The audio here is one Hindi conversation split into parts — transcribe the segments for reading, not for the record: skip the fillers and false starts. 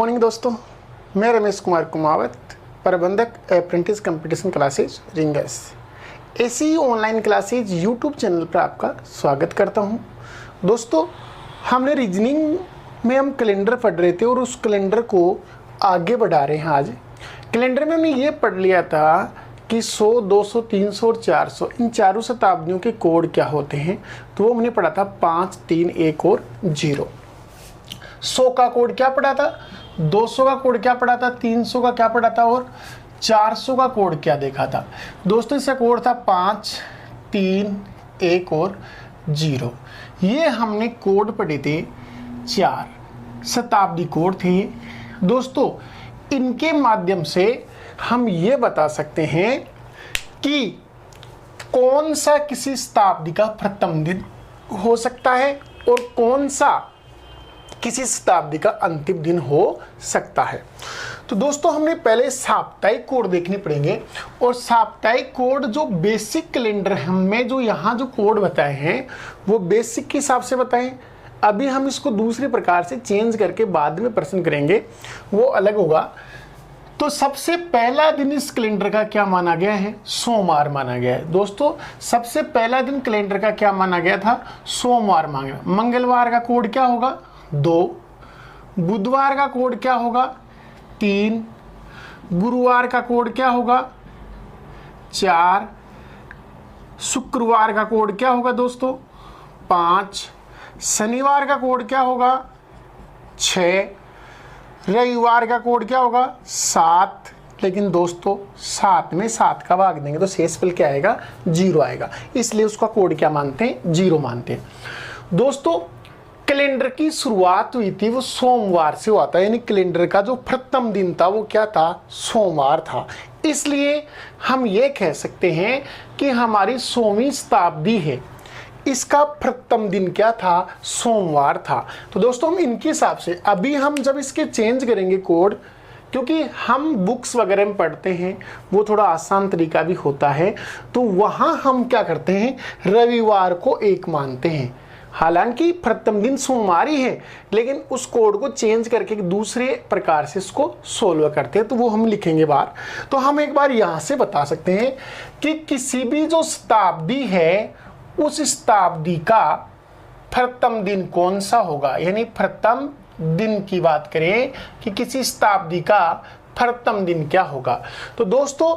मॉर्निंग दोस्तों, मैं रमेश कुमार कुमावत, प्रबंधक अप्रेंटिस कंपटीशन क्लासेज रिंगस ऐसी ऑनलाइन क्लासेज यूट्यूब चैनल पर आपका स्वागत करता हूं। दोस्तों, हमने रीजनिंग में हम कैलेंडर पढ़ रहे थे और उस कैलेंडर को आगे बढ़ा रहे हैं। आज कैलेंडर में हमने ये पढ़ लिया था कि 100, 200, 300 और 400 इन चारों शताब्दियों के कोड क्या होते हैं। तो वो हमने पढ़ा था 5, 3, 1 और 0। 100 का कोड क्या पढ़ा था, 200 का कोड क्या पढ़ा था, 300 का क्या पढ़ा था और 400 का कोड क्या देखा था। दोस्तों, इसका कोड था 5, 3, 1 और 0। ये हमने कोड पढ़े थे, 4 शताब्दी कोड थे। दोस्तों, इनके माध्यम से हम ये बता सकते हैं कि कौन सा किसी शताब्दी का प्रथम दिन हो सकता है और कौन सा किसी शताब्दी का अंतिम दिन हो सकता है। तो दोस्तों, हमने पहले साप्ताहिक कोड देखने पड़ेंगे और साप्ताहिक कोड जो बेसिक कैलेंडर हमें जो यहाँ जो कोड बताए हैं वो बेसिक के हिसाब से बताएं। अभी हम इसको दूसरे प्रकार से चेंज करके बाद में प्रश्न करेंगे, वो अलग होगा। तो सबसे पहला दिन इस कैलेंडर का क्या माना गया है, सोमवार माना गया है। दोस्तों, सबसे पहला दिन कैलेंडर का क्या माना गया था, सोमवार माना गया। मंगलवार का कोड क्या होगा, 2। बुधवार का कोड क्या होगा, 3। गुरुवार का कोड क्या होगा, 4। शुक्रवार का कोड क्या होगा दोस्तों, 5। शनिवार का कोड क्या होगा, 6। रविवार का कोड क्या होगा, 7। लेकिन दोस्तों, 7 में 7 का भाग देंगे तो शेषफल क्या आएगा, 0 आएगा, इसलिए उसका कोड क्या मानते हैं, 0 मानते हैं। दोस्तों, कैलेंडर की शुरुआत हुई थी वो सोमवार से हुआ था, यानी कैलेंडर का जो प्रथम दिन था वो क्या था, सोमवार था। इसलिए हम ये कह सकते हैं कि हमारी 100वीं शताब्दी है, इसका प्रथम दिन क्या था, सोमवार था। तो दोस्तों, हम इनके हिसाब से अभी हम जब इसके चेंज करेंगे कोड, क्योंकि हम बुक्स वगैरह में पढ़ते हैं वो थोड़ा आसान तरीका भी होता है, तो वहाँ हम क्या करते हैं, रविवार को 1 मानते हैं। हालांकि प्रथम दिन सोमवार ही है, लेकिन उस कोड को चेंज करके दूसरे प्रकार से इसको सोल्व करते हैं, तो वो हम लिखेंगे बाहर। तो हम एक बार यहाँ से बता सकते हैं कि किसी भी जो शताब्दी है उस शताब्दी का प्रथम दिन कौन सा होगा, यानी प्रथम दिन की बात करें कि किसी शताब्दी का प्रथम दिन क्या होगा। तो दोस्तों,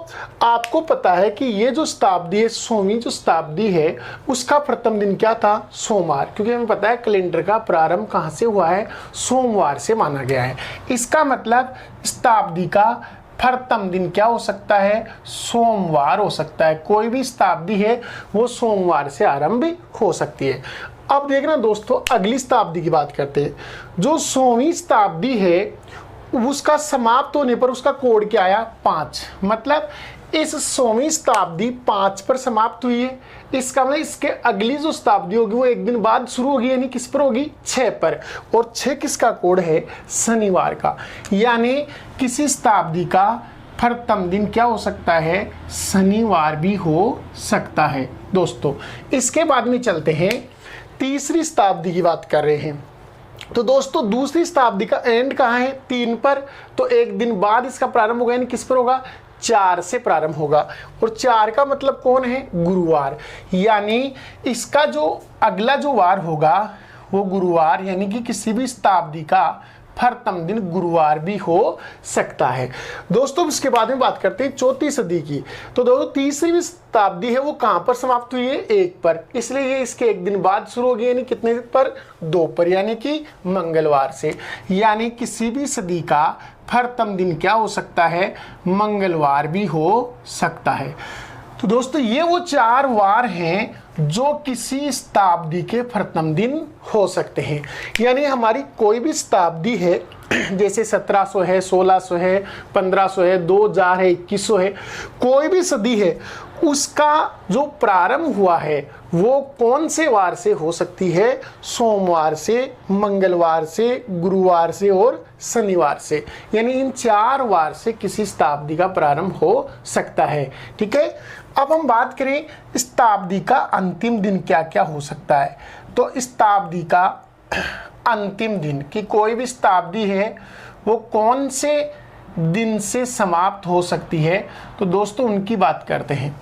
आपको पता है कि ये जो शताब्दी है, 100वीं जो शताब्दी है, उसका प्रथम दिन क्या था, सोमवार। क्योंकि हमें पता है कैलेंडर का प्रारंभ कहाँ से हुआ है, सोमवार से माना गया है। इसका मतलब शताब्दी का प्रथम दिन क्या हो सकता है, सोमवार हो सकता है। कोई भी शताब्दी है वो सोमवार से आरंभ हो सकती है। अब देखना दोस्तों, अगली शताब्दी की बात करते हैं। जो 100वीं शताब्दी है उसका समाप्त होने पर उसका कोड क्या आया, 5। मतलब इस 100वीं शताब्दी 5 पर समाप्त हुई है। इसका मतलब इसके अगली जो शताब्दी होगी वो 1 दिन बाद शुरू होगी, यानी किस पर होगी, 6 पर। और 6 किसका कोड है, शनिवार का। यानी किसी शताब्दी का प्रथम दिन क्या हो सकता है, शनिवार भी हो सकता है। दोस्तों, इसके बाद में चलते हैं, तीसरी शताब्दी की बात कर रहे हैं। तो दोस्तों, दूसरी शताब्दी का एंड कहाँ है, 3 पर। तो 1 दिन बाद इसका प्रारंभ होगा, यानी किस पर होगा, 4 से प्रारंभ होगा। और 4 का मतलब कौन है, गुरुवार। यानी इसका जो अगला जो वार होगा वो गुरुवार, यानी कि किसी भी शताब्दी का प्रथम दिन गुरुवार भी हो सकता है। दोस्तों, इसके बाद में बात करते हैं चौथी सदी की। तो दोस्तों, तीसरी शताब्दी है वो कहां पर समाप्त हुई है, 1 पर। इसलिए ये इसके 1 दिन बाद शुरू होगी, यानी कितने पर, 2 पर, यानी कि मंगलवार से। यानी किसी भी सदी का प्रथम दिन क्या हो सकता है, मंगलवार भी हो सकता है। तो दोस्तों, ये वो 4 वार हैं जो किसी शताब्दी के प्रथम दिन हो सकते हैं। यानी हमारी कोई भी शताब्दी है, जैसे 1700 है, 1600 है, 1500 है, 2000 है, 2100 है, कोई भी सदी है, उसका जो प्रारंभ हुआ है वो कौन से वार से हो सकती है, सोमवार से, मंगलवार से, गुरुवार से और शनिवार से। यानी इन 4 वार से किसी शताब्दी का प्रारंभ हो सकता है। ठीक है, अब हम बात करें शताब्दी का अंतिम दिन क्या क्या हो सकता है। तो शताब्दी का अंतिम दिन की कोई भी शताब्दी है वो कौन से दिन से समाप्त हो सकती है, तो दोस्तों उनकी बात करते हैं।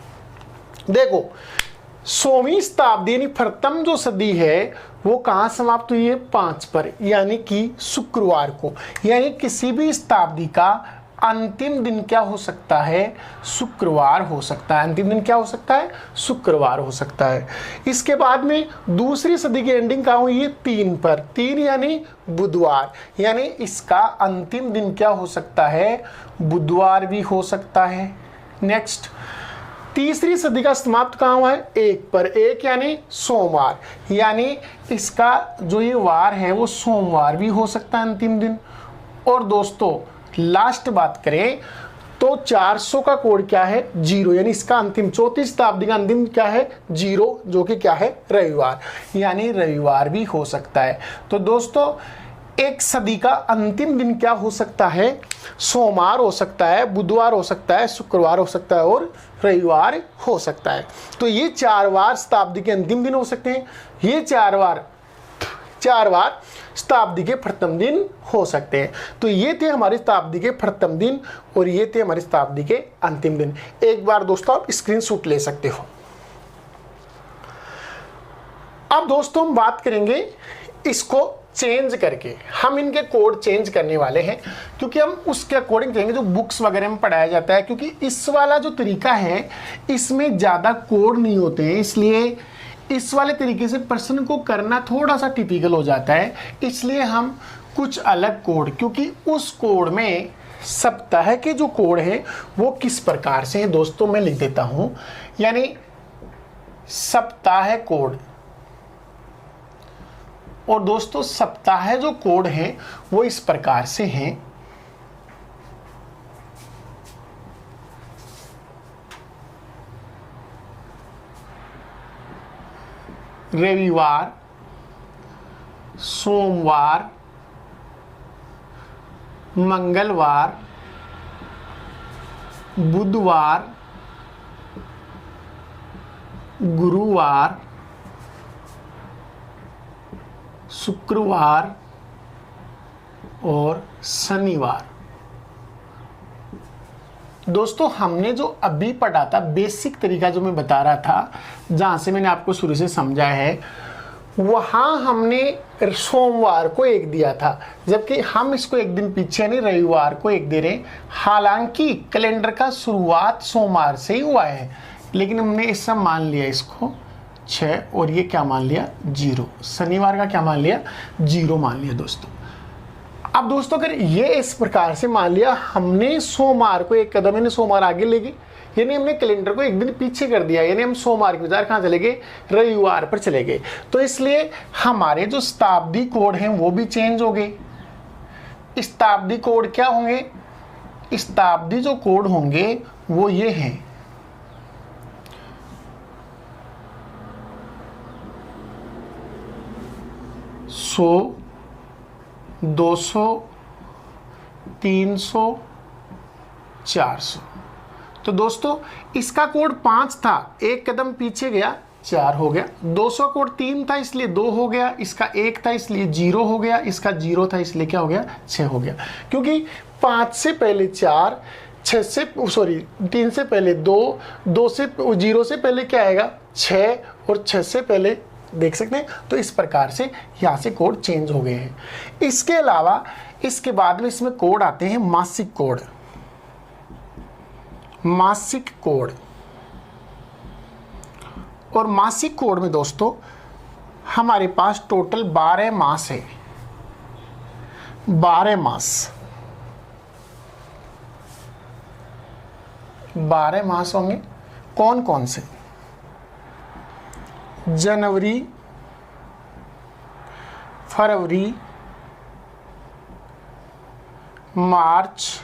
देखो 16वीं शताब्दी यानी प्रथम जो सदी है वो कहाँ समाप्त हुई है, 5 पर, यानी कि शुक्रवार को। यानी किसी भी शताब्दी का अंतिम दिन क्या हो सकता है, शुक्रवार हो सकता है। अंतिम दिन क्या हो सकता है, शुक्रवार हो सकता है। इसके बाद में दूसरी सदी की एंडिंग कहाँ हुई है, 3 पर, 3 यानी बुधवार, यानी इसका अंतिम दिन क्या हो सकता है, बुधवार भी हो सकता है। नेक्स्ट तीसरी सदी का समाप्त कहाँ हुआ है, 1 पर, 1 यानी सोमवार, यानी इसका जो ये वार है वो सोमवार भी हो सकता है अंतिम दिन। और दोस्तों लास्ट बात करें तो 400 का कोड क्या है, 0, यानी इसका अंतिम 34 शताब्दी का अंतिम क्या है, 0, जो कि क्या है, रविवार, यानी रविवार भी हो सकता है। तो दोस्तों एक सदी का अंतिम दिन क्या हो सकता है, सोमवार हो सकता है, बुधवार हो सकता है, शुक्रवार हो सकता है और रविवार हो सकता है। तो ये 4 वार शताब्दी के अंतिम दिन हो सकते हैं, ये 4 वार शताब्दी के प्रथम दिन हो सकते हैं। तो ये थे हमारी शताब्दी के प्रथम दिन और ये थे हमारी शताब्दी के अंतिम दिन। एक बार दोस्तों आप स्क्रीनशॉट ले सकते हो। अब दोस्तों हम बात करेंगे इसको चेंज करके, हम इनके कोड चेंज करने वाले हैं, क्योंकि हम उसके अकॉर्डिंग करेंगे जो बुक्स वगैरह में पढ़ाया जाता है, क्योंकि इस वाला जो तरीका है इसमें ज़्यादा कोड नहीं होते हैं, इसलिए इस वाले तरीके से पर्सन को करना थोड़ा सा टिपिकल हो जाता है। इसलिए हम कुछ अलग कोड, क्योंकि उस कोड में सप्ताह के जो कोड है वो किस प्रकार से है दोस्तों मैं लिख देता हूं, यानी सप्ताह कोड। और दोस्तों सप्ताह जो कोड है वो इस प्रकार से हैं, रविवार, सोमवार, मंगलवार, बुधवार, गुरुवार, शुक्रवार और शनिवार। दोस्तों हमने जो अभी पढ़ा था बेसिक तरीका जो मैं बता रहा था, जहाँ से मैंने आपको शुरू से समझा है, वहाँ हमने सोमवार को 1 दिया था, जबकि हम इसको एक दिन पीछे यानी रविवार को 1 दे रहे हैं। हालांकि कैलेंडर का शुरुआत सोमवार से ही हुआ है, लेकिन हमने इस सब मान लिया इसको 6 और ये क्या मान लिया, 0। शनिवार का क्या मान लिया, 0 मान लिया दोस्तों। अब दोस्तों अगर ये इस प्रकार से मान लिया, हमने सोमवार को 1 कदम यानी सोमवार आगे ले गए, यानी हमने कैलेंडर को 1 दिन पीछे कर दिया, यानी हम सोमवार के बजाय कहाँ चले गए, रविवार पर चले गए। तो इसलिए हमारे जो शताब्दी कोड हैं वो भी चेंज हो गए। शताब्दी कोड क्या होंगे, शताब्दी जो कोड होंगे वो ये हैं, 100, 200, 300, 400। तो दोस्तों इसका कोड 5 था, 1 कदम पीछे गया 4 हो गया। 200 कोड 3 था इसलिए 2 हो गया, इसका 1 था इसलिए 0 हो गया, इसका 0 था इसलिए क्या हो गया, 6 हो गया। क्योंकि 5 से पहले 4, 3 से पहले 2, 0 से पहले क्या आएगा, 6 और 6 से पहले, देख सकते हैं। तो इस प्रकार से यहाँ से कोड चेंज हो गए हैं। इसके अलावा इसके बाद में इसमें कोड आते हैं मासिक कोड। मासिक कोड, और मासिक कोड में दोस्तों हमारे पास टोटल 12 मास है, 12 मास, 12 मास होंगे। कौन कौन से, जनवरी, फरवरी, मार्च,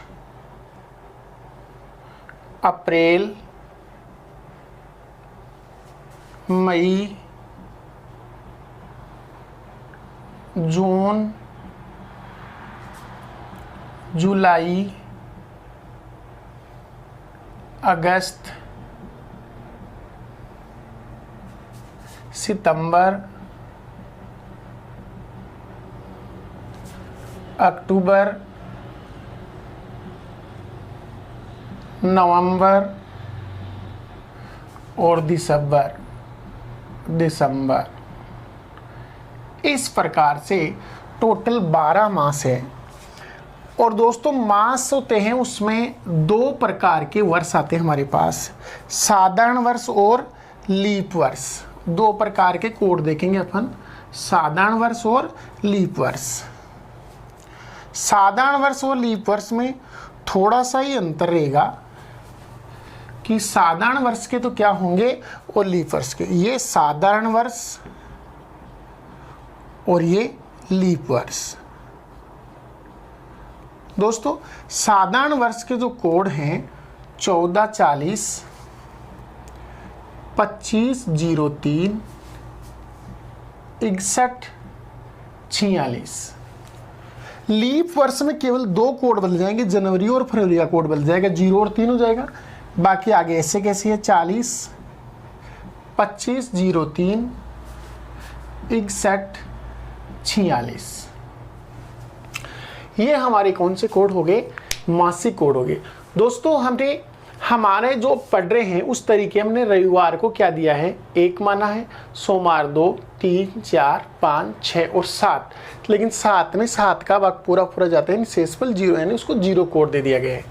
अप्रैल, मई, जून, जुलाई, अगस्त, सितंबर, अक्टूबर, नवंबर और दिसंबर, इस प्रकार से टोटल 12 मास है। और दोस्तों मास होते हैं उसमें 2 प्रकार के वर्ष आते हैं हमारे पास, साधारण वर्ष और लीप वर्ष। 2 प्रकार के कोड देखेंगे अपन, साधारण वर्ष और लीप वर्ष। साधारण वर्ष और लीप वर्ष में थोड़ा सा ही अंतर रहेगा कि साधारण वर्ष के तो क्या होंगे और लीप वर्ष के। ये साधारण वर्ष और ये लीप वर्ष। दोस्तों साधारण वर्ष के जो कोड हैं 1440, 2503, 6146। लीप वर्ष में केवल 2 कोड बदल जाएंगे, जनवरी और फरवरी का कोड बदल जाएगा, 0 और 3 हो जाएगा। बाकी आगे ऐसे कैसे है 40, 2503, 6146। ये हमारे कौन से कोड हो गए, मासिक कोड हो गए। दोस्तों हमने हमारे जो पढ़ रहे हैं उस तरीके हमने रविवार को क्या दिया है, 1 माना है, सोमवार 2, 3, 4, 5, 6 और 7। लेकिन 7 में 7 का भाग पूरा जाता है, शेषफल 0 यानी उसको 0 कोड दे दिया गया है।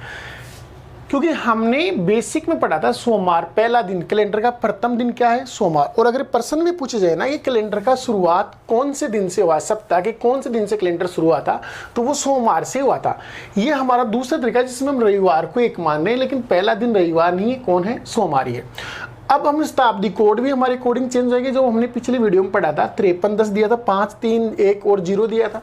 क्योंकि हमने बेसिक में पढ़ा था सोमवार पहला दिन, कैलेंडर का प्रथम दिन क्या है, सोमवार। और अगर प्रश्न में पूछे जाए ना ये कैलेंडर का शुरुआत कौन से दिन से हुआ, सप्ताह के कौन से दिन से कैलेंडर शुरू हुआ था, तो वो सोमवार से हुआ था। ये हमारा दूसरा तरीका जिसमें हम रविवार को 1 मान रहे हैं, लेकिन पहला दिन रविवार नहीं है, कौन है, सोमवार ही है। अब हम शताब्दी कोड भी हमारी कोडिंग चेंज हो जाएगी। जो हमने पिछली वीडियो में पढ़ा था 5310 दिया था, 5, 3, 1 और 0 दिया था,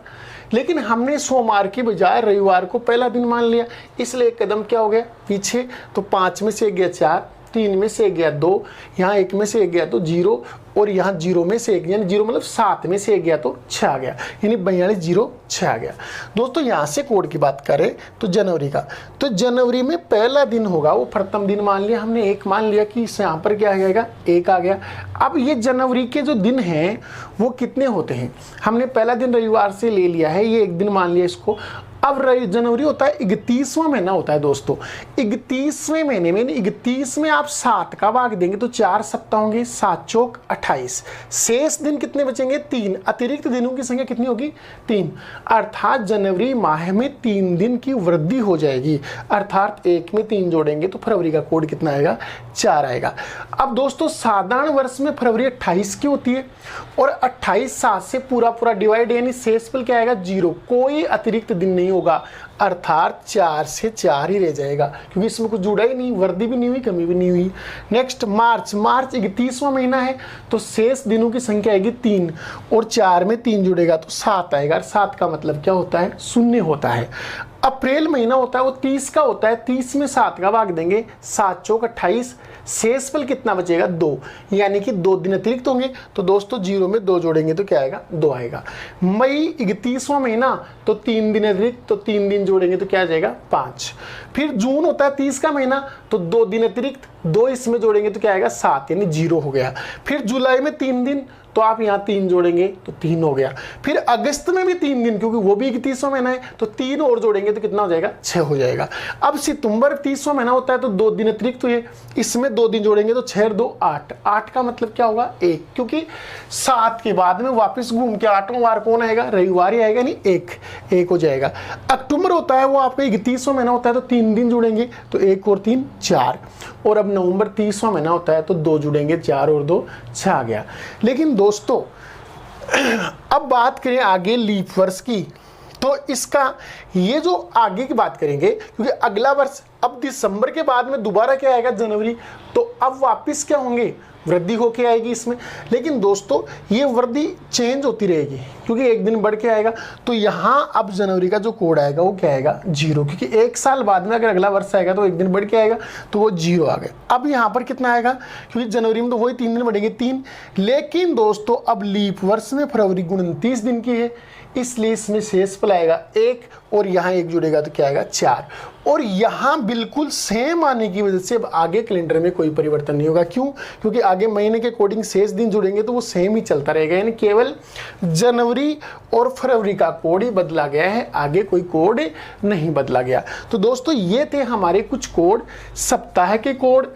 लेकिन हमने सोमवार की बजाय रविवार को पहला दिन मान लिया, इसलिए एक कदम क्या हो गया पीछे। तो 5 में से 1 गया 4, 3 में से 1 गया 2, यहाँ 1 में से 1 गया तो 0, और यहाँ 0 में से 1 यानी 0 मतलब 7 में से 1 गया तो 6 आ गया, यानी 42 0 6 आ गया। दोस्तों यहाँ से कोड की बात करें तो जनवरी का, तो जनवरी में पहला दिन होगा वो प्रथम दिन मान लिया हमने, 1 मान लिया कि यहाँ पर क्या आ जाएगा 1 आ गया। अब ये जनवरी के जो दिन हैं वो कितने होते हैं, हमने पहला दिन रविवार से ले लिया है, ये 1 दिन मान लिया इसको। अब जनवरी होता है 31वां महीना होता है दोस्तों। 31वें महीने में 31 में आप 7 का भाग देंगे तो 4 सप्ताह होंगे, 7 चौक 28। शेष दिन कितने बचेंगे 3, अतिरिक्त दिनों की संख्या कितनी होगी 3। अर्थात जनवरी माह में 3 दिन की वृद्धि हो जाएगी, अर्थात 1 में 3 जोड़ेंगे तो फरवरी का कोड कितना आएगा 4 आएगा। अब दोस्तों साधारण वर्ष में फरवरी 28 की होती है और 28 7 से पूरा डिवाइड, यानी शेषफल क्या आएगा 0, कोई अतिरिक्त दिन नहीं होगा, अर्थात 4 से 4 ही रह जाएगा क्योंकि इसमें कुछ जुड़ा ही नहीं, वृद्धि भी नहीं हुई कमी भी नहीं हुई। नेक्स्ट मार्च 31वां महीना है तो शेष दिनों की संख्या आएगी 3 और 4 में 3 जुड़ेगा तो 7 आएगा। 7 का मतलब क्या होता है 0 होता है। अप्रैल महीना होता है वो 30 का होता है, 30 में 7 का भाग देंगे, 7 चौक 28, शेषफल कितना बचेगा 2, यानी कि 2 दिन अतिरिक्त होंगे। तो दोस्तों 0 में 2 जोड़ेंगे तो क्या आएगा 2 आएगा। मई 31वां महीना तो 3 दिन अतिरिक्त, तो 3 दिन जोड़ेंगे तो क्या आ जाएगा 5। फिर जून होता है 30 का महीना तो 2 दिन अतिरिक्त, 2 इसमें जोड़ेंगे तो क्या आएगा 7, यानी 0 हो गया। फिर जुलाई में 3 दिन तो आप यहाँ 3 जोड़ेंगे तो 3 हो गया। फिर अगस्त में भी 3 दिन क्योंकि वो भी 31वां महीना है तो 3 और जोड़ेंगे तो कितना हो जाएगा 6 हो जाएगा। अब सितंबर 30वां महीना होता है तो 2 दिन अतिरिक्त हुए, इसमें 2 दिन जोड़ेंगे तो 6 और 2 8, 8 का मतलब क्या होगा 1, क्योंकि 7 के बाद में वापस घूम के 8वां वार कौन आएगा रविवार ही आएगा, नहीं 1 हो जाएगा। अक्टूबर होता है वो आपका 31वां महीना होता है तो 3 दिन जुड़ेंगे तो 1 और 3 4, और अब नवंबर 30वां महीना होता है तो 2 जुड़ेंगे, 4 और 2 6 आ गया। लेकिन दोस्तों अब बात करें आगे लीप वर्ष की, तो इसका ये जो आगे की बात करेंगे क्योंकि अगला वर्ष अब दिसंबर के बाद में दोबारा क्या आएगा जनवरी, तो अब वापस क्या होंगे वृद्धि होके आएगी इसमें। लेकिन दोस्तों ये वृद्धि चेंज होती रहेगी क्योंकि 1 दिन बढ़ के आएगा। तो यहाँ अब जनवरी का जो कोड आएगा वो क्या आएगा 0, क्योंकि 1 साल बाद में अगर अगला वर्ष आएगा तो 1 दिन बढ़ के आएगा तो वो 0 आ गया। अब यहाँ पर कितना आएगा क्योंकि जनवरी में तो वही 3 दिन बढ़ेंगे 3, लेकिन दोस्तों अब लीप वर्ष में फरवरी 29 दिन की है इसलिए इसमें शेषफल आएगा 1 और यहाँ 1 जुड़ेगा तो क्या आएगा 4, और यहाँ बिल्कुल सेम आने की वजह से अब आगे कैलेंडर में कोई परिवर्तन नहीं होगा। क्यों? क्योंकि आगे महीने के अकॉर्डिंग शेष दिन जुड़ेंगे तो वो सेम ही चलता रहेगा, यानी केवल जनवरी और फरवरी का कोड ही बदला गया है, आगे कोई कोड नहीं बदला गया। तो दोस्तों ये थे हमारे कुछ कोड, सप्ताह के कोड,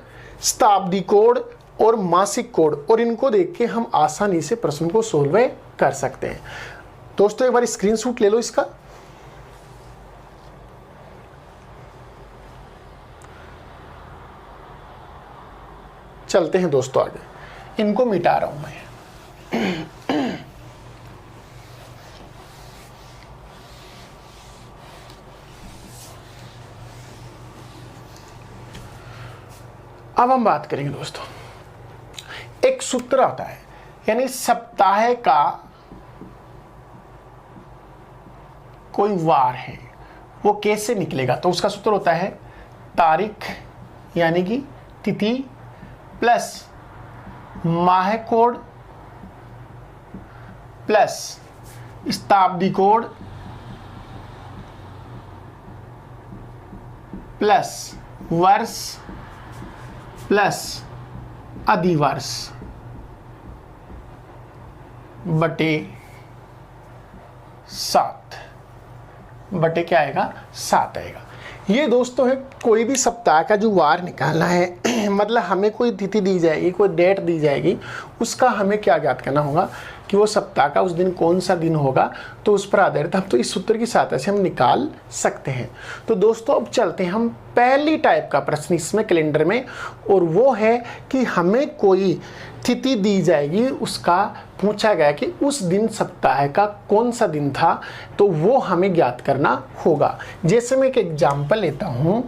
शताब्दी कोड और मासिक कोड, और इनको देख के हम आसानी से प्रश्न को सोल्व कर सकते हैं। दोस्तों एक बार स्क्रीनशॉट ले लो इसका। चलते हैं दोस्तों आगे, इनको मिटा रहा हूं मैं। अब हम बात करेंगे दोस्तों, एक सूत्र आता है, यानी सप्ताह का कोई वार है वो कैसे निकलेगा, तो उसका सूत्र होता है तारीख यानी कि तिथि प्लस माह कोड प्लस शताब्दी कोड प्लस वर्ष प्लस अधिवर्ष बटे 7 बटे क्या आएगा 7 आएगा। ये दोस्तों है कोई भी सप्ताह का जो वार निकालना है मतलब हमें कोई तिथि दी जाएगी, कोई डेट दी जाएगी, उसका हमें क्या ज्ञात करना होगा कि वो सप्ताह का उस दिन कौन सा दिन होगा, तो उस पर आधारित हम तो इस सूत्र की सहायता से हम निकाल सकते हैं। तो दोस्तों अब चलते हैं हम पहली टाइप का प्रश्न इसमें कैलेंडर में, और वो है कि हमें कोई तिथि दी जाएगी, उसका पूछा गया कि उस दिन सप्ताह का कौन सा दिन था, तो वो हमें ज्ञात करना होगा। जैसे मैं एक एग्जाम्पल लेता हूं,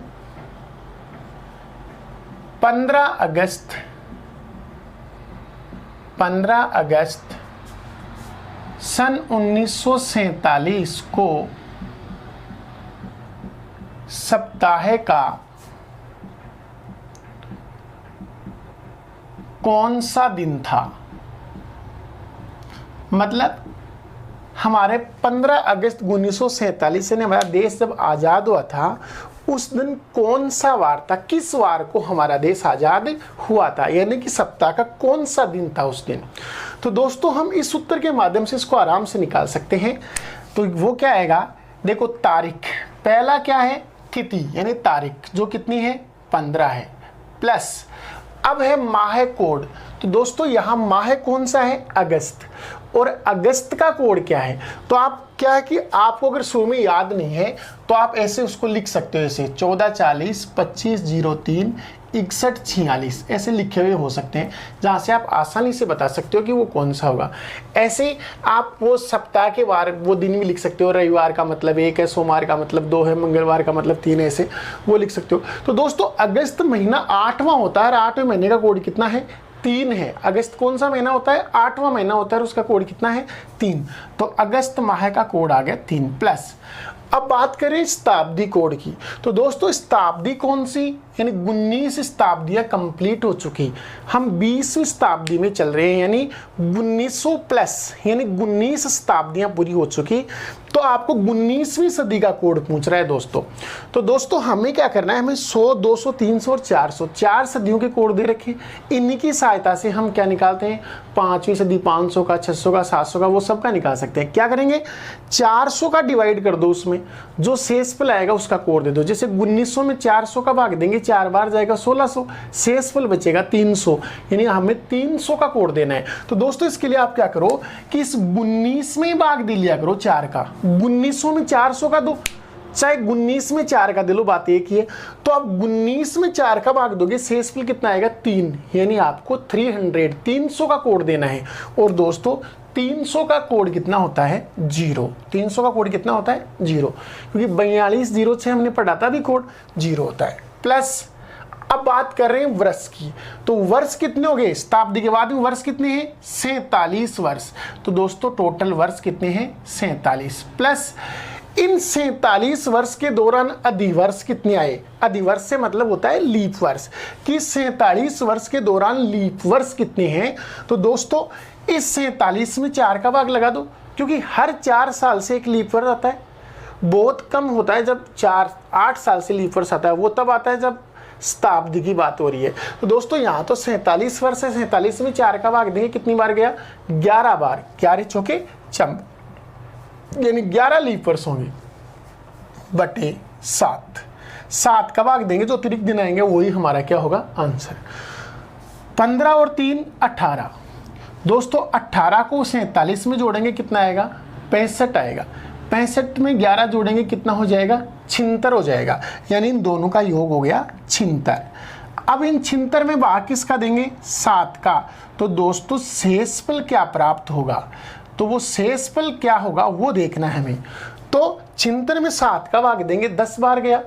15 अगस्त सन 1947 को सप्ताह का कौन सा दिन था। मतलब हमारे 15 अगस्त 1947 से हमारा देश जब आज़ाद हुआ था, उस दिन कौन सा वार था, किस वार को हमारा देश आज़ाद हुआ था, यानी कि सप्ताह का कौन सा दिन था उस दिन। तो दोस्तों हम इस सूत्र के माध्यम से इसको आराम से निकाल सकते हैं। तो वो क्या आएगा, देखो तारीख, पहला क्या है तिथि यानी तारीख जो कितनी है 15 है, प्लस अब है माह कोड। तो दोस्तों यहाँ माह कौन सा है अगस्त, और अगस्त का कोड क्या है, तो आप क्या है कि आपको अगर शुरू में याद नहीं है तो आप ऐसे उसको लिख सकते हो, ऐसे 1440 2503 6146 ऐसे लिखे हुए हो सकते हैं, जहाँ से आप आसानी से बता सकते हो कि वो कौन सा होगा। ऐसे आप वो सप्ताह के वार वो दिन भी लिख सकते हो, रविवार का मतलब 1 है, सोमवार का मतलब 2 है, मंगलवार का मतलब 3 है, ऐसे वो लिख सकते हो। तो दोस्तों अगस्त महीना 8वां होता है, और 8वें महीने का कोड कितना है 3 है। अगस्त कौन सा महीना होता है 8वां महीना होता है, उसका कोड कितना है 3। तो अगस्त माह का कोड आ गया 3 प्लस। अब बात करें शताब्दी कोड की, तो दोस्तों शताब्दी कौन सी, यानी 19 शताब्दियां कंप्लीट हो चुकी, हम 20वीं शताब्दी में चल रहे हैं, यानी 1900 प्लस, यानी 19 शताब्दियां पूरी हो चुकी। तो आपको 19वीं सदी का कोड पूछ रहा है दोस्तों। तो दोस्तों हमें क्या करना है, हमें 100 200 300 और 400 4 सदियों के कोड दे रखे, इन्हीं की सहायता से हम क्या निकालते हैं 5वीं सदी, 500 का, 600 का, 700 का, वो सब का निकाल सकते हैं। क्या करेंगे 400 का डिवाइड कर दो, उसमें जो शेषफल आएगा उसका कोड दे दो। जैसे 1900 में 400 का भाग देंगे, 4 बार जाएगा 1600, शेषफल बचेगा 300, यानी हमें 300 का कोड देना है। तो दोस्तों इसके लिए आप क्या करो कि इस 19 में भाग दे लिया करो 4 का, 1900 में 400 का दो, चाहे 19 में 4 का दे लो, बात एक ही है। तो आप 19 में 4 का भाग दोगे, शेषफल कितना आएगा 3, यानी आपको 300 का कोड देना है। और दोस्तों 300 का कोड कितना होता है 0, 300 का कोड कितना होता है 0, क्योंकि 42 0 से हमने पढ़ा था भी कोड 0 होता है। प्लस अब बात कर रहे हैं वर्ष की, तो वर्ष कितने हो गए शताब्दी के बाद में, वर्ष कितने हैं 47 वर्ष। तो दोस्तों टोटल वर्ष कितने हैं 47, प्लस इन 47 वर्ष के दौरान अधिवर्ष कितने आए, अधिवर्ष से मतलब होता है लीप वर्ष, कि 47 वर्ष के दौरान लीप वर्ष कितने हैं। तो दोस्तों इस 47 में 4 का भाग लगा दो, क्योंकि हर 4 साल से एक लीप वर्ष आता है। बहुत कम होता है जब 4-8 साल से लीप वर्ष आता है, वो तब आता है जब शताब्दी की बात हो रही है। तो दोस्तों यहाँ तो 47 वर्ष है, 47 में 4 का भाग देंगे कितनी बार गया, 11 बार, 11 चौके चंब, यानी 11 लीप वर्ष होंगे बटे 7, 7 का भाग देंगे जो अतिरिक्त दिन आएंगे वही हमारा क्या होगा आंसर। 15 और 3 18। दोस्तों 18 को 47 में जोड़ेंगे कितना आएगा, 65 आएगा। 65 में 11 जोड़ेंगे कितना हो जाएगा, 76 हो जाएगा, यानी इन दोनों का योग हो गया 76। अब इन 76 में भाग किसका देंगे, 7 का। तो दोस्तों शेषफल क्या प्राप्त होगा, तो वो शेषफल क्या होगा वो देखना है हमें। तो 76 में 7 का भाग देंगे, 10 बार गया,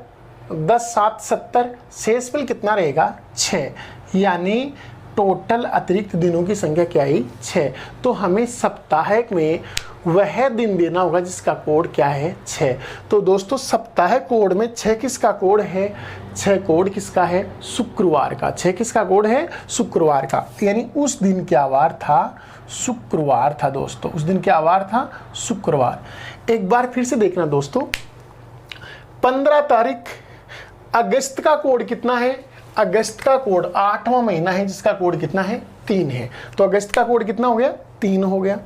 10 7 70, शेषफल कितना रहेगा 6, यानी टोटल अतिरिक्त दिनों की संख्या क्या आई 6। तो हमें साप्ताहिक में वह दिन देना होगा जिसका कोड क्या है 6। तो दोस्तों साप्ताहिक कोड में 6 किसका कोड है, 6 कोड किसका है शुक्रवार का, 6 किसका कोड है शुक्रवार का, यानी उस दिन क्या वार था, शुक्रवार था दोस्तों, उस दिन क्या वार था शुक्रवार। एक बार फिर से देखना दोस्तों, 15 तारीख अगस्त का कोड कितना है, अगस्त का कोड 8वां महीना है जिसका कोड कितना है 3 है, तो अगस्त का कोड कितना हो गया 3 हो गया।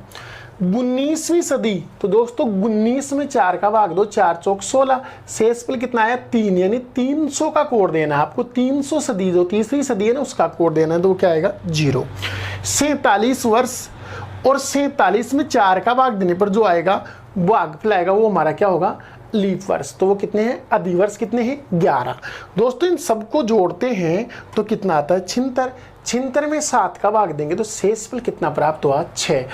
19वीं सदी, तो दोस्तों 19 में 4 का भाग दो, 4 चौक 16, शेषफल कितना आया 3, यानी 300 का कोड देना है आपको, 300 सदी जो तीसरी सदी है ना उसका कोड देना है, तो क्या आएगा 0। 47 वर्ष और 47 में 4 का भाग देने पर जो आएगा भागफल आएगा वो हमारा क्या होगा लीप वर्ष, तो वो कितने हैं अधिवर्ष कितने हैं 11। दोस्तों इन सबको जोड़ते हैं तो कितना आता है 76, 76 में 7 का भाग देंगे तो शेषफल कितना प्राप्त हुआ 6,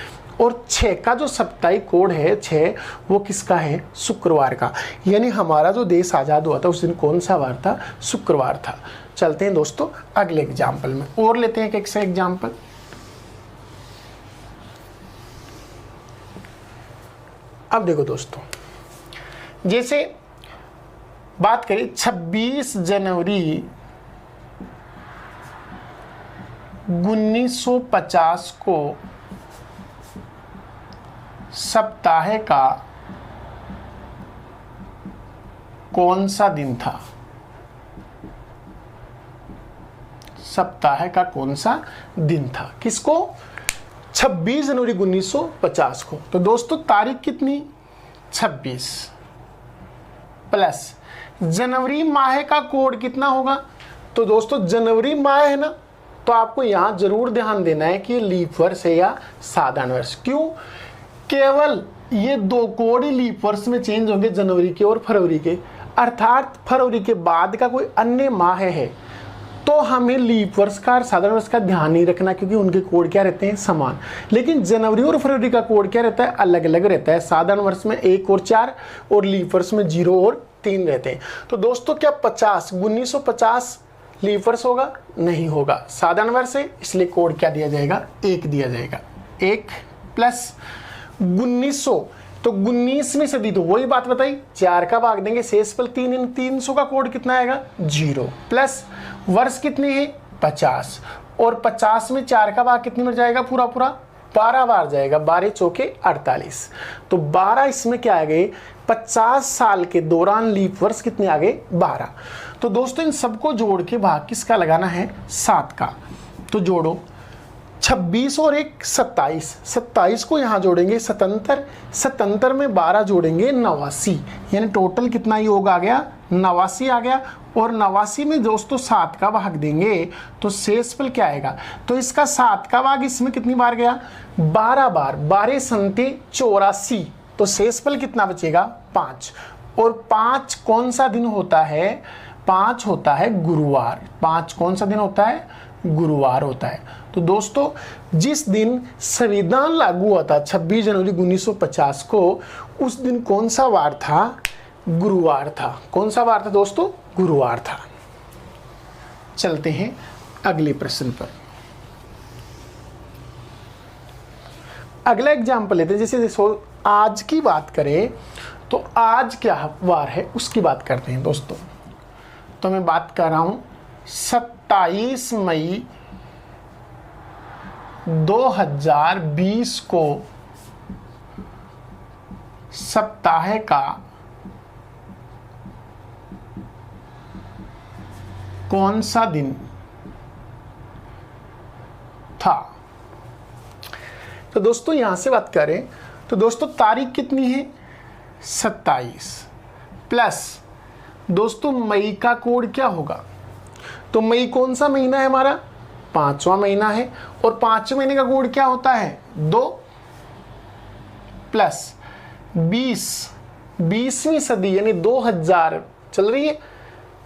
और 6 का जो साप्ताहिक कोड है 6 वो किसका है शुक्रवार का, यानी हमारा जो देश आज़ाद हुआ था उस दिन कौन सा वार था शुक्रवार था। चलते हैं दोस्तों अगले एग्जाम्पल में और लेते हैं एक से एग्जाम्पल। अब देखो दोस्तों, जैसे बात करें 26 जनवरी 1950 को सप्ताह का कौन सा दिन था, सप्ताह का कौन सा दिन था, किसको 26 जनवरी 1950 को। तो दोस्तों तारीख कितनी 26 प्लस जनवरी माह का कोड कितना होगा, तो दोस्तों जनवरी माह है ना, तो आपको यहां जरूर ध्यान देना है कि लीप वर्ष है या साधारण वर्ष। क्यों, केवल ये 2 कोड ही लीप वर्ष में चेंज होंगे, जनवरी के और फरवरी के, अर्थात फरवरी के बाद का कोई अन्य माह है तो हमें लीप वर्ष का और साधारण वर्ष का ध्यान नहीं रखना, क्योंकि उनके कोड क्या रहते हैं समान। लेकिन जनवरी और फरवरी का कोड क्या रहता है अलग अलग रहता है, साधारण वर्ष में 1 और 4 और लीप वर्ष में 0 और 3 रहते हैं। तो दोस्तों क्या 1950 लीप वर्ष होगा, नहीं होगा, साधारण वर्ष है, इसलिए कोड क्या दिया जाएगा 1 दिया जाएगा, 1 प्लस 1900, तो 19वीं सदी, तो वही बात बताई 4 का भाग देंगे शेषफल 3, इन 300 का कोड कितना आएगा 0, प्लस वर्ष कितने हैं 50, और 50 में 4 का भाग कितने में जाएगा पूरा 12 बार जाएगा, 12 चौके 48, तो 12 इसमें क्या आ गए 50 साल के दौरान लीप वर्ष कितने आ गए 12। तो दोस्तों इन सबको जोड़ के भाग किसका लगाना है 7 का, तो जोड़ो 26 और 1 27, 27 को यहाँ जोड़ेंगे 77, 77 में 12 जोड़ेंगे 89, यानी टोटल कितना योग आ गया 89 आ गया, और 89 में दोस्तों 7 का भाग देंगे तो शेषफल क्या आएगा, तो इसका 7 का भाग इसमें कितनी बार गया 12 बार, 12 संते 84, तो शेषफल कितना बचेगा 5, और 5 कौन सा दिन होता है, 5 होता है गुरुवार, 5 कौन सा दिन होता है गुरुवार होता है। तो दोस्तों जिस दिन संविधान लागू हुआ था 26 जनवरी 1950 को, उस दिन कौन सा वार था गुरुवार था, कौन सा वार था दोस्तों गुरुवार था। चलते हैं अगले प्रश्न पर। अगला एग्जाम्पल लेते हैं, जैसे देखो आज की बात करें तो आज क्या वार है उसकी बात करते हैं दोस्तों। तो मैं बात कर रहा हूं 27 मई 2020 को सप्ताह का कौन सा दिन था। तो दोस्तों यहां से बात करें तो दोस्तों तारीख कितनी है 27 प्लस दोस्तों मई का कोड क्या होगा। तो मई कौन सा महीना है हमारा 5वां महीना है और 5वें महीने का कोड क्या होता है 2 प्लस 20वीं सदी यानी 2000 चल रही है।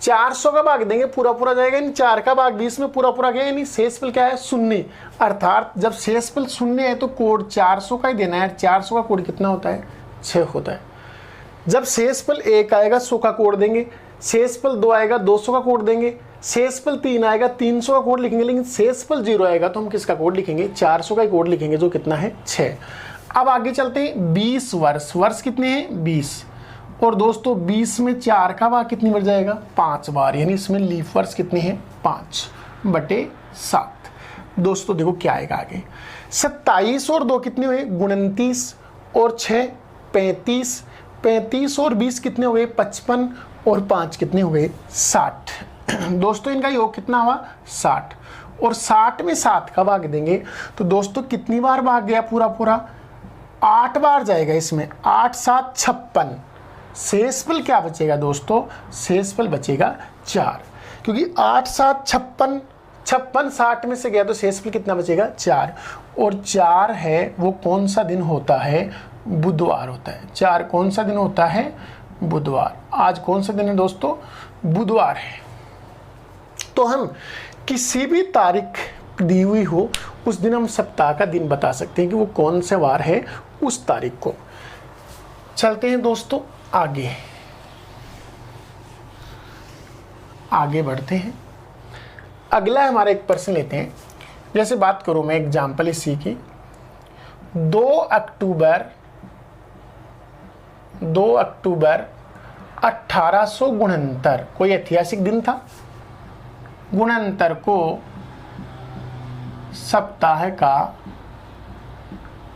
400 का भाग देंगे पूरा पूरा जाएगा यानी 4 का भाग 20 में पूरा पूरा गया यानी शेषफल क्या है 0। अर्थात जब शेषफल 0 है तो कोड 400 का ही देना है। 400 का कोड कितना होता है 6 होता है। जब शेषफल 1 आएगा 100 का कोड देंगे, शेषफल 2 आएगा 200 का कोड देंगे, शेषफल 3 आएगा 300 का कोड लिखेंगे, लेकिन शेषफल 0 आएगा तो हम किसका कोड लिखेंगे 400 का ही कोड लिखेंगे जो कितना है 6। अब आगे चलते हैं 20 वर्ष कितने हैं 20 और दोस्तों 20 में 4 का भाग कितनी बार जाएगा 5 बार यानी इसमें लीफ वर्ष कितने हैं 5/7। दोस्तों देखो क्या आएगा आगे 27 और 2 कितने हुए 29 और 6 35 और 20 कितने हो गए 55 और 5 कितने हो गए 60। दोस्तों इनका योग कितना हुआ 60 और 60 में 7 का भाग देंगे तो दोस्तों कितनी बार भाग गया पूरा 8 बार जाएगा इसमें 8 7 56। शेषफल क्या बचेगा दोस्तों शेषफल बचेगा 4 क्योंकि 8 7 56 60 में से गया तो शेषफल कितना बचेगा 4 और 4 है वो कौन सा दिन होता है बुधवार होता है। 4 कौन सा दिन होता है बुधवार। आज कौन सा दिन है दोस्तों बुधवार है। तो हम किसी भी तारीख दी हुई हो उस दिन हम सप्ताह का दिन बता सकते हैं कि वो कौन से वार है उस तारीख को। चलते हैं दोस्तों आगे बढ़ते हैं। अगला हमारा एक प्रश्न लेते हैं। जैसे बात करूं मैं एग्जाम्पल इसी की 2 अक्टूबर 1869 कोई ऐतिहासिक दिन था। गुणंतर को सप्ताह का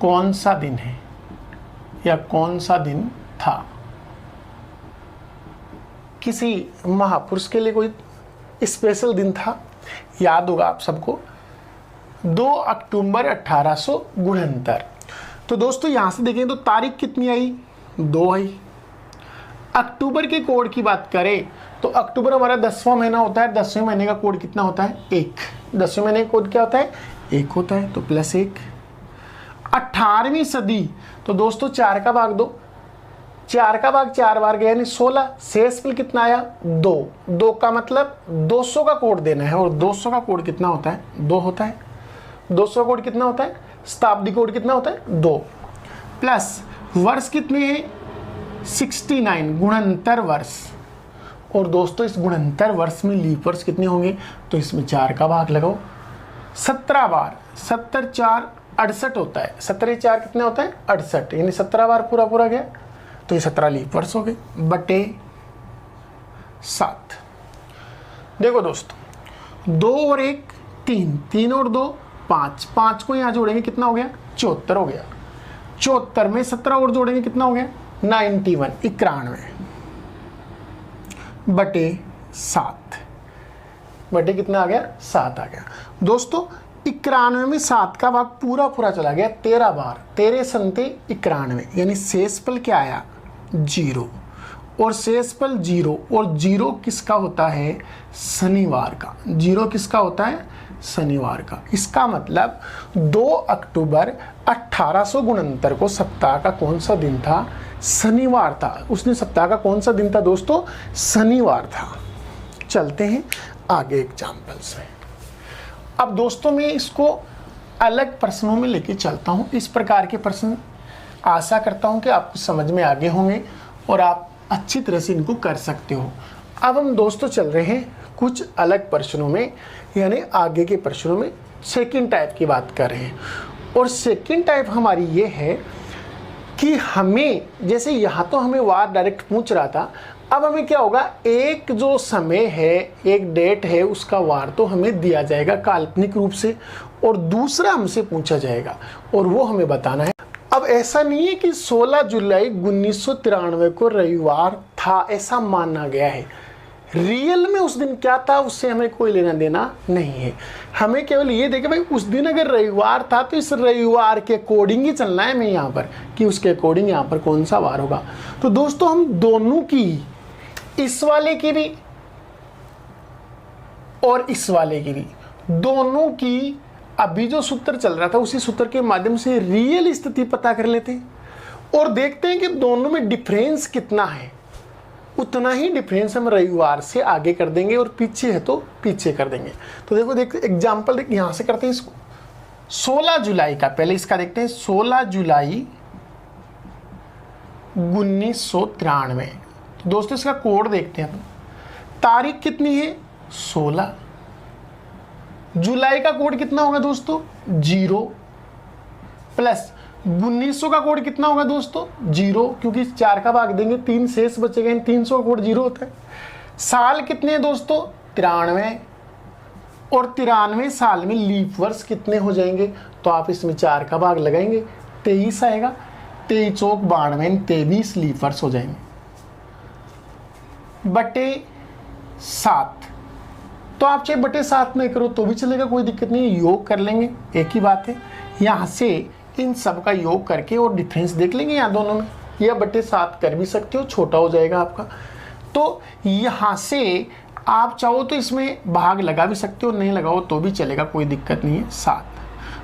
कौन सा दिन है या कौन सा दिन था। किसी महापुरुष के लिए कोई स्पेशल दिन था याद होगा आप सबको 2 अक्टूबर 1869। तो दोस्तों यहां से देखें तो तारीख कितनी आई 2 आई। अक्टूबर के कोड की बात करें तो अक्टूबर हमारा 10वां महीना होता है। 10वें महीने का कोड कितना होता है 1। 10वें महीने का कोड क्या होता है 1 होता है तो +1। 18वीं सदी तो दोस्तों 4 का भाग दो 4 का भाग 4 बार गया यानी 16। शेषफल कितना आया 2 का मतलब 200 का कोड देना है और 200 का कोड कितना होता है 2 होता है। 200 का कोड कितना होता है शताब्दी कोड कितना होता है 2 प्लस वर्ष कितने हैं 69 गुणंतर वर्ष। और दोस्तों इस गुणंतर वर्ष में लीप वर्ष कितने होंगे तो इसमें 4 का भाग लगाओ 17 बार 70 4 68 होता है। 17 4 कितने होता है 68 यानी 17 बार पूरा गया तो ये 17 लीप वर्ष हो गए /7। देखो दोस्तों 2 और 1 3 3 और 2 5 5 को यहाँ जोड़ेंगे कितना हो गया 74 हो गया। 74 में 17 और जोड़ेंगे कितना हो गया 91 /7 बटे कितना आ गया 7 आ गया। दोस्तों 91 में 7 का भाग पूरा चला गया 13 बार 13 संते 91 यानी शेषफल क्या आया 0 और शेषफल 0 और 0 किसका होता है शनिवार का। 0 किसका होता है शनिवार का। इसका मतलब 2 अक्टूबर 1869 को सप्ताह का कौन सा दिन था शनिवार था। उसने सप्ताह का कौन सा दिन था दोस्तों शनिवार था। चलते हैं आगे एग्जाम्पल से। अब दोस्तों मैं इसको अलग प्रश्नों में लेके चलता हूँ। इस प्रकार के प्रश्न आशा करता हूँ कि आपको समझ में आगे होंगे और आप अच्छी तरह से इनको कर सकते हो। अब हम दोस्तों चल रहे हैं कुछ अलग प्रश्नों में यानी आगे के प्रश्नों में सेकंड टाइप की बात कर रहे हैं। और सेकंड टाइप हमारी ये है कि हमें जैसे यहाँ तो हमें वार डायरेक्ट पूछ रहा था, अब हमें क्या होगा एक जो समय है एक डेट है उसका वार तो हमें दिया जाएगा काल्पनिक रूप से और दूसरा हमसे पूछा जाएगा और वो हमें बताना है। अब ऐसा नहीं है कि 16 जुलाई 1993 को रविवार था ऐसा माना गया है। रियल में उस दिन क्या था उससे हमें कोई लेना देना नहीं है। हमें केवल ये देखे भाई उस दिन अगर रविवार था तो इस रविवार के अकॉर्डिंग ही चलना है हमें यहाँ पर कि उसके अकॉर्डिंग यहाँ पर कौन सा वार होगा। तो दोस्तों हम दोनों की, इस वाले की भी और इस वाले की भी, दोनों की अभी जो सूत्र चल रहा था उसी सूत्र के माध्यम से रियल स्थिति पता कर लेते हैं और देखते हैं कि दोनों में डिफरेंस कितना है। उतना ही डिफरेंस हम रविवार से आगे कर देंगे और पीछे है तो पीछे कर देंगे। तो देखो एग्जांपल देख यहाँ से करते हैं इसको। 16 जुलाई का, पहले इसका देखते हैं। 16 जुलाई 1993। तो दोस्तों इसका कोड देखते हैं। तारीख कितनी है? 16। जुलाई का कोड कितना होगा दोस्तों? 0 प्लस 1900 का कोड कितना होगा दोस्तों? 0, क्योंकि 4 का भाग देंगे 3 शेष बचेगा। 300 का कोड 0 होता है। साल कितने हैं दोस्तों? 93। और 93 साल में लीप वर्ष कितने हो जाएंगे? तो आप इसमें 4 का भाग लगाएंगे, 23 आएगा। 23 चौक 92, 23 लीप वर्ष हो जाएंगे बटे 7। तो आप चाहे बटे 7 में करो तो भी चलेगा, कोई दिक्कत नहीं है, योग कर लेंगे, एक ही बात है। यहाँ से इन सब का योग करके और डिफरेंस देख लेंगे यहाँ दोनों में, या बटे 7 कर भी सकते हो, छोटा हो जाएगा आपका। तो यहाँ से आप चाहो तो इसमें भाग लगा भी सकते हो, नहीं लगाओ तो भी चलेगा, कोई दिक्कत नहीं है। 7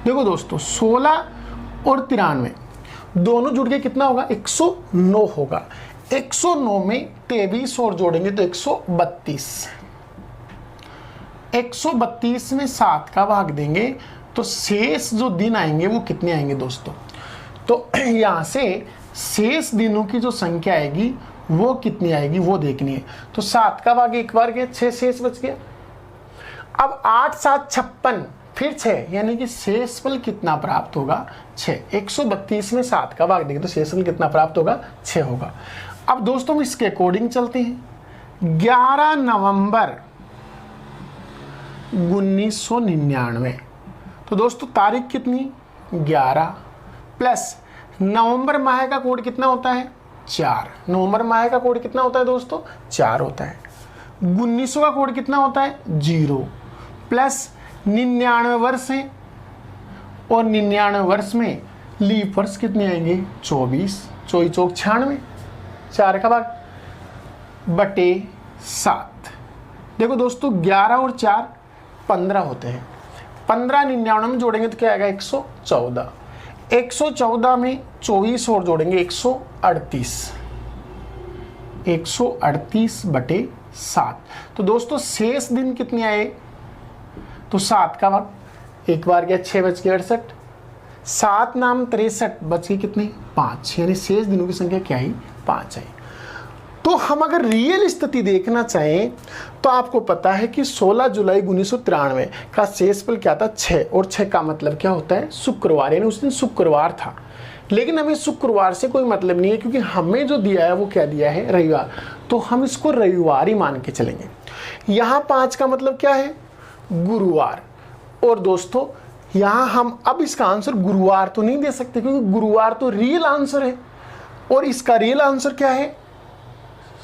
देखो दोस्तों, 16 और 93 दोनों जुड़ के कितना होगा? 109 होगा। 109 में 23 और जोड़ेंगे तो 132। 132 में 7 का भाग देंगे तो शेष जो दिन आएंगे वो कितने आएंगे दोस्तों? तो यहाँ से शेष दिनों की जो संख्या आएगी वो कितनी आएगी वो देखनी है। तो 7 का भाग एक बार गया, 6 शेष बच गया। अब 8 7 56 फिर 6, यानी कि शेषफल कितना प्राप्त होगा? 6। 132 में 7 का भाग देंगे तो शेषफल कितना प्राप्त होगा? 6 होगा। अब दोस्तों हम इसके अकॉर्डिंग चलते हैं। 11 नवंबर 1999। तो दोस्तों तारीख कितनी? 11 प्लस नवंबर माह का कोड कितना होता है? 4। नवंबर माह का कोड कितना होता है दोस्तों? 4 होता है। 1900 का कोड कितना होता है? 0 प्लस 99 वर्ष है और 99 वर्ष में लीप वर्ष कितने आएंगे? 24। 24 चौक 96, 4 का भाग बटे 7। देखो दोस्तों 11 और 4 15 होते हैं। 15 99 में जोड़ेंगे तो क्या आएगा? 114। 114 में 24 और जोड़ेंगे 138। 138 बटे 7। तो दोस्तों शेष दिन कितने आए? तो 7 का भाग एक बार गया, 6 बच गया 68। 7 नाम 63 बच गए कितने? 5, यानी शेष दिनों की संख्या क्या आई? 5 आई। तो हम अगर रियल स्थिति देखना चाहें तो आपको पता है कि 16 जुलाई 1993 का शेषफल क्या था? 6। और 6 का मतलब क्या होता है? शुक्रवार, यानी उस दिन शुक्रवार था। लेकिन हमें शुक्रवार से कोई मतलब नहीं है, क्योंकि हमें जो दिया है वो क्या दिया है? रविवार। तो हम इसको रविवार ही मान के चलेंगे। यहाँ 5 का मतलब क्या है? गुरुवार। और दोस्तों यहाँ हम अब इसका आंसर गुरुवार तो नहीं दे सकते, क्योंकि गुरुवार तो रियल आंसर है और इसका रियल आंसर क्या है?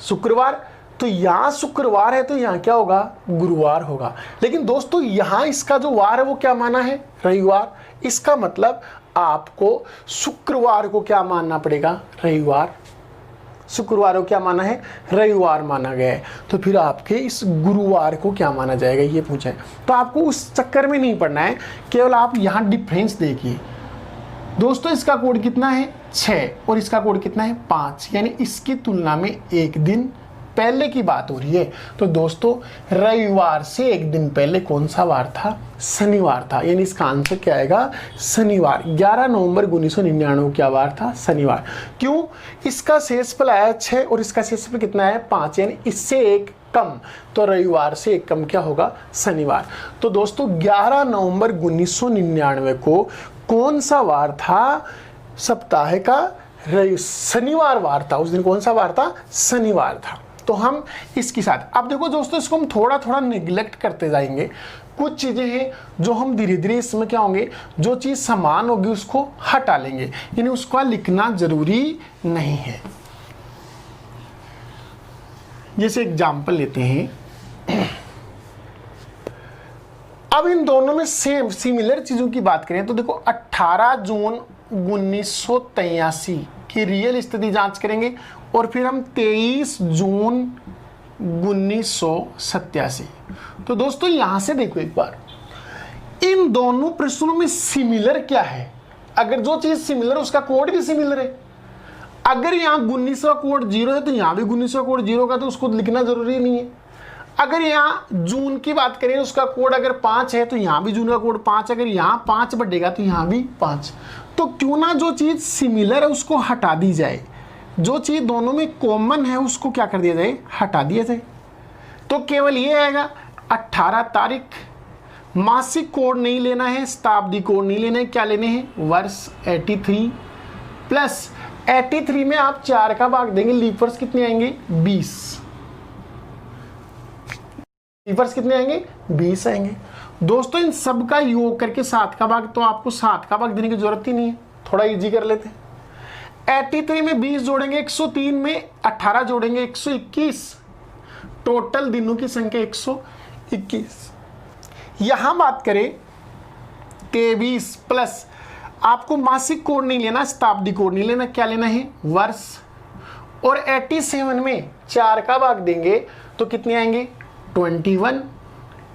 शुक्रवार। तो यहाँ शुक्रवार है तो यहाँ क्या होगा? गुरुवार होगा। लेकिन दोस्तों यहाँ इसका जो वार है वो क्या माना है? रविवार। इसका मतलब आपको शुक्रवार को क्या मानना पड़ेगा? रविवार। शुक्रवार को क्या माना है? रविवार माना गया है। तो फिर आपके इस गुरुवार को क्या माना जाएगा ये पूछा है। तो आपको उस चक्कर में नहीं पड़ना है, केवल आप यहाँ डिफरेंस देखिए। दोस्तों इसका कोड कितना है? 6 और इसका कोड कितना है? 5, यानी इसकी तुलना में एक दिन पहले की बात हो रही है। तो दोस्तों रविवार से एक दिन पहले कौन सा वार था? शनिवार था, यानी इसका आंसर क्या आएगा? शनिवार। 11 नवंबर 1999 क्या वार था? शनिवार। क्यों? इसका शेषफल आया 6 और इसका शेषफल कितना है? 5, यानी इससे एक कम। तो रविवार से एक कम क्या होगा? शनिवार। तो दोस्तों 11 नवंबर 1999 को कौन सा वार था? सप्ताह का शनिवार वार था। उस दिन कौन सा वार था? शनिवार था। तो हम इसके साथ अब देखो दोस्तों इसको हम थोड़ा थोड़ा निगलेक्ट करते जाएंगे। कुछ चीज़ें हैं जो हम धीरे धीरे इसमें क्या होंगे, जो चीज़ समान होगी उसको हटा लेंगे, यानी उसको लिखना जरूरी नहीं है। जैसे एग्जाम्पल लेते हैं, अब इन दोनों में सेम सिमिलर चीजों की बात करें तो देखो 18 जून 1983 की रियल स्थिति जांच करेंगे और फिर हम 23 जून 1987। तो दोस्तों यहां से देखो एक बार, इन दोनों प्रश्नों में सिमिलर क्या है। अगर जो चीज सिमिलर उसका कोड भी सिमिलर है। अगर यहाँ 19 का कोड 0 है तो यहाँ भी 19 का कोड 0 का, तो उसको लिखना जरूरी नहीं है। अगर यहाँ जून की बात करें उसका कोड अगर 5 है तो यहाँ भी जून का कोड 5, अगर यहाँ 5 बढ़ेगा तो यहाँ भी 5। तो क्यों ना जो चीज सिमिलर है उसको हटा दी जाए, जो चीज दोनों में कॉमन है उसको क्या कर दिया जाए, हटा दिया जाए। तो केवल ये आएगा 18 तारीख, मासिक कोड नहीं लेना है, शताब्दी कोड नहीं लेना है, क्या लेने हैं, वर्ष 83 प्लस 83 में आप 4 का भाग देंगे, लीप वर्ष कितने आएंगे, 20। लीप वर्ष कितने आएंगे, 20 आएंगे। दोस्तों इन सब का योग करके 7 का भाग, तो आपको 7 का भाग देने की जरूरत ही नहीं है, थोड़ा इजी कर लेते हैं। 83 में 20 जोड़ेंगे 103 में 18 जोड़ेंगे 121, टोटल दिनों की संख्या 121। यहां बात करें 23 प्लस, आपको मासिक कोड नहीं लेना, शताब्दी कोड नहीं लेना, क्या लेना है, वर्ष। और 87 में 4 का भाग देंगे तो कितने आएंगे, 21,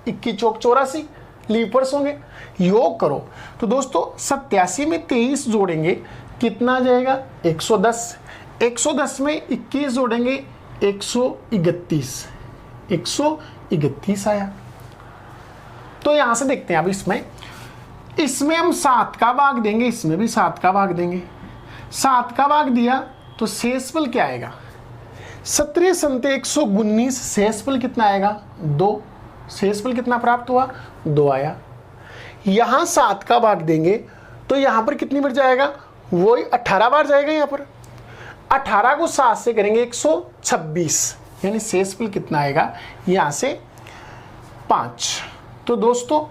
21 चौक 84 लीप वर्ष होंगे। योग करो तो दोस्तों 87 में 23 जोड़ेंगे कितना आ जाएगा, 110। 110 में 21 जोड़ेंगे 131, 131 आया। तो यहां से देखते हैं अब इसमें हम 7 का भाग देंगे, इसमें भी 7 का भाग देंगे। 7 का भाग दिया तो शेषफल क्या आएगा, 17 संते 119, शेषफल कितना आएगा, 2। शेषफल कितना प्राप्त हुआ, 2 आया। यहां 7 का भाग देंगे तो यहां पर कितनी बार जाएगा, वही 18 बार जाएगा। यहां पर 18 को 7 से करेंगे 126, यानी शेषफल कितना आएगा, यहां से 5। तो दोस्तों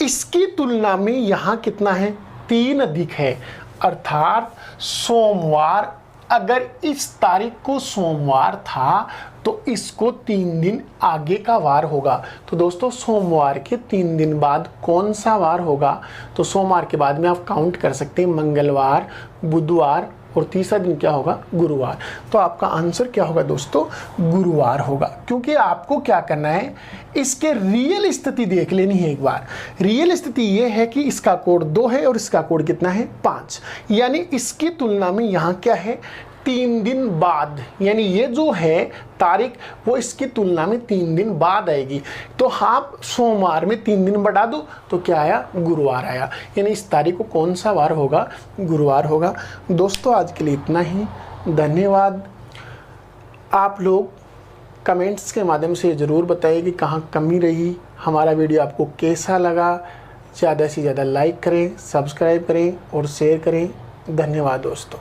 इसकी तुलना में यहां कितना है, 3 अधिक है। अर्थात सोमवार, अगर इस तारीख को सोमवार था तो इसको 3 दिन आगे का वार होगा। तो दोस्तों सोमवार के 3 दिन बाद कौन सा वार होगा, तो सोमवार के बाद में आप काउंट कर सकते हैं मंगलवार, बुधवार और तीसरा दिन क्या होगा, गुरुवार। तो आपका आंसर क्या होगा दोस्तों, गुरुवार होगा। क्योंकि आपको क्या करना है, इसके रियल स्थिति देख लेनी है एक बार। रियल स्थिति ये है कि इसका कोड 2 है और इसका कोड कितना है, 5। यानी इसकी तुलना में यहाँ क्या है, 3 दिन बाद, यानी ये जो है तारीख वो इसकी तुलना में 3 दिन बाद आएगी। तो आप सोमवार में 3 दिन बढ़ा दो तो क्या आया, गुरुवार आया। यानी इस तारीख को कौन सा वार होगा, गुरुवार होगा। दोस्तों आज के लिए इतना ही, धन्यवाद। आप लोग कमेंट्स के माध्यम से ज़रूर बताइए कि कहाँ कमी रही, हमारा वीडियो आपको कैसा लगा। ज़्यादा से ज़्यादा लाइक करें, सब्सक्राइब करें और शेयर करें। धन्यवाद दोस्तों।